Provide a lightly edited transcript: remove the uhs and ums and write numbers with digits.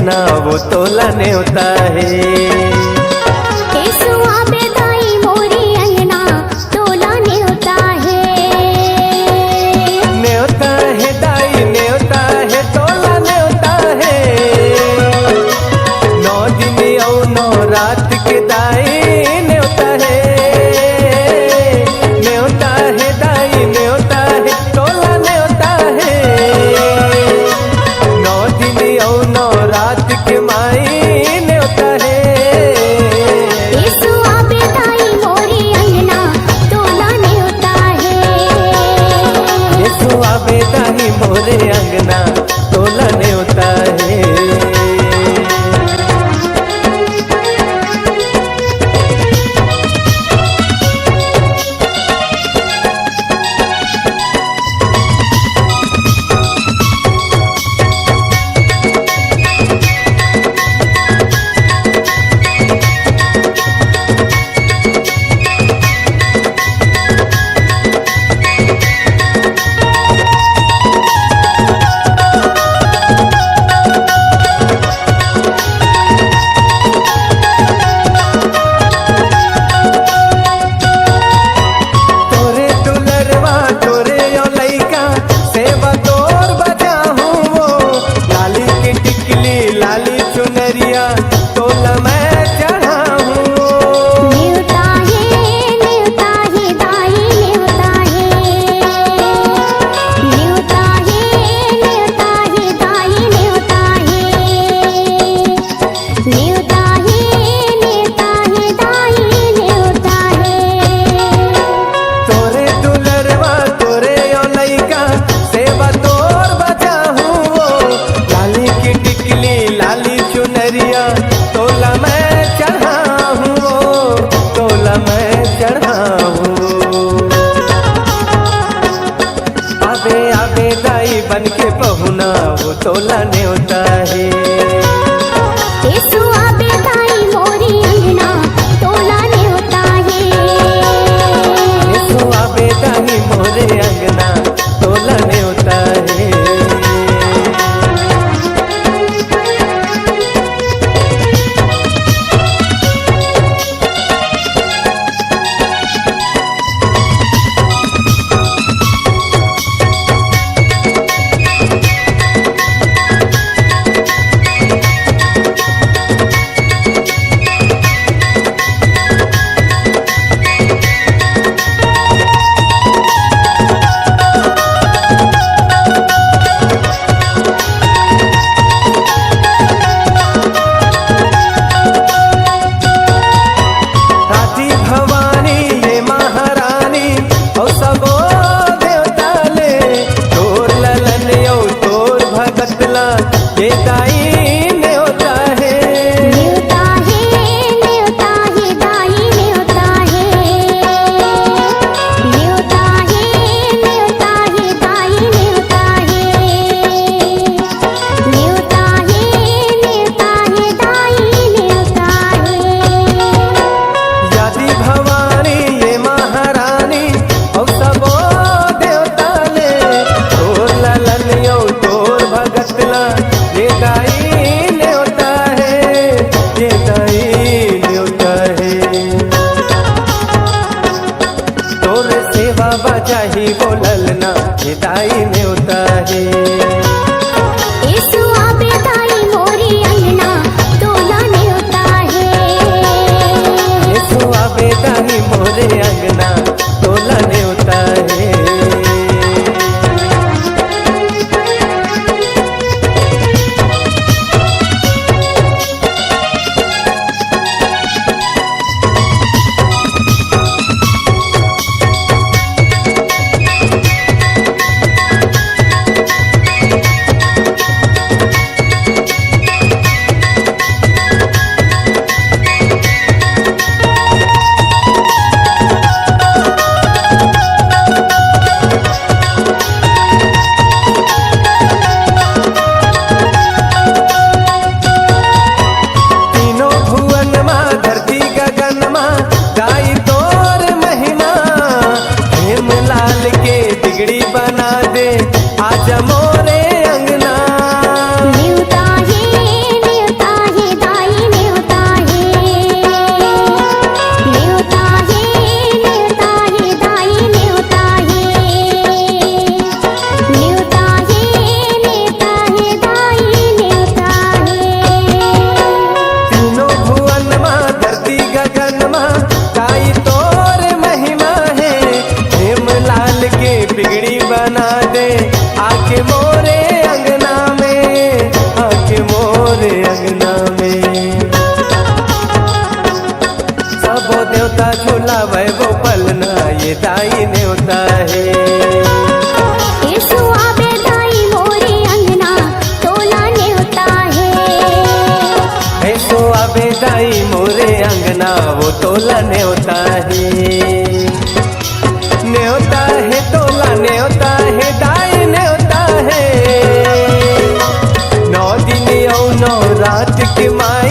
अंगना वो तोला न्योता है। केसुआ बेदाई मोरी अंगना तोला न्योता है। न्योता है दाई न्योता है तोला न्योता है। 9 दिन और 9 रात के दाई न्योता है। न्योता है दाई न्योता है तोला न्योता है। 9 दिन और 9 रात के माई न्योता है। केसुआ बेदाई मोरी अंगना तोला न्योता है। केसुआ बेदाई मोरे अंगना तोला न्योता है। तोरे दुलरवा तोरे ओ लइका सेवा तोर बजाहूं वो। लाली की टिकली लाली चुनरिया तोला मैं चढ़ाहूं वो। न्योता है दाई न्योता है। न्योता है दाई न्योता है। न्योता है दाई न्योता है। तोरे दुलरवा तोरे ओ लइका सेवा तोर बजाहूं वो। लाली की टिकली लाली चुनरिया तोला मैं चढ़ाहूं वो। तोला मैं चढ़ाहूं वो। आबे आबे दाई बन के पहुना वो तोला न्योता है। केसुआ बेदाई मोरी अंगना तोला न्योता है। केसुआ बेदाई मोरे अंगना तोला न्योता है। राजी भवानी ये महारानी और सबो देवता ले। तोर ललन यो तोर भगतला ये दाई न्योता है। न्योता है दाई न्योता है। न्योता है दाई न्योता है। न्योता है दाई न्योता है। यादी भवानी ये महारानी और सबो देवता ले। तोर ललन यो तोर भगतला ये दाई दाई मोरे अंगना वो तोला न्योता है, न्योता है तोला न्योता है दाई न्योता है। 9 दिन और 9 रात के माँ